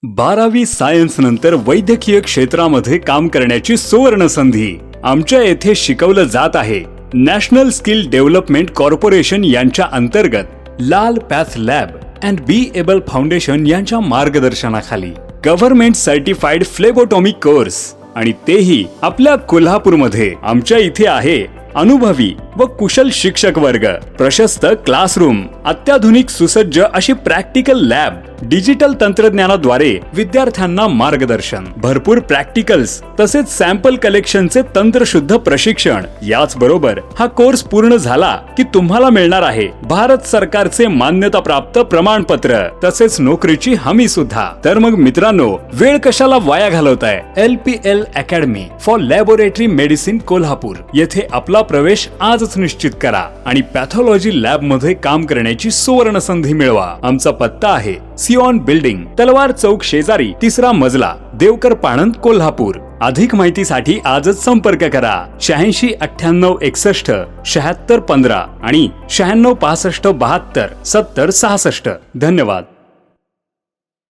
12वी सायन्स नंतर वैद्यकीय क्षेत्रामध्ये काम करण्याची सुवर्ण संधी आमच्या येथे शिकवलं जात आहे. नॅशनल स्किल डेव्हलपमेंट कॉर्पोरेशन यांच्या अंतर्गत लाल path lab and be able foundation यांच्या मार्गदर्शनाखाली गव्हर्नमेंट सर्टिफाईड फ्लेबोटॉमी कोर्स आणि तेही आपल्या कोल्हापूरमध्ये. आमच्या इथे आहे अनुभवी व कुशल शिक्षक वर्ग, प्रशस्त क्लासरूम, अत्याधुनिक सुसज्ज अशी प्रॅक्टिकल लॅब, डिजिटल तंत्रज्ञानाद्वारे विद्यार्थ्यांना मार्गदर्शन, भरपूर प्रॅक्टिकल्स तसेच सॅम्पल कलेक्शनचे तंत्रशुद्ध प्रशिक्षण. याच बरोबर हा कोर्स पूर्ण झाला की तुम्हाला मिळणार आहे भारत सरकारचे मान्यताप्राप्त प्रमाणपत्र तसेच नोकरीची हमी सुद्धा. तर मग मित्रांनो, वेळ कशाला वाया घालवताय? LPL academy for laboratory medicine Kolhapur येथे आपला प्रवेश आजच निश्चित करा आणि पॅथॉलॉजी लॅब मध्ये काम करण्याची सुवर्ण संधी मिळवा. आमचा पत्ता आहे सिओन बिल्डिंग, तलवार चौक शेजारी, 3रा मजला, देवकर पाणंद, कोल्हापूर. अधिक माहितीसाठी आजच संपर्क करा 86 98 61 76 15 आणि 96 65 72 70 66. धन्यवाद.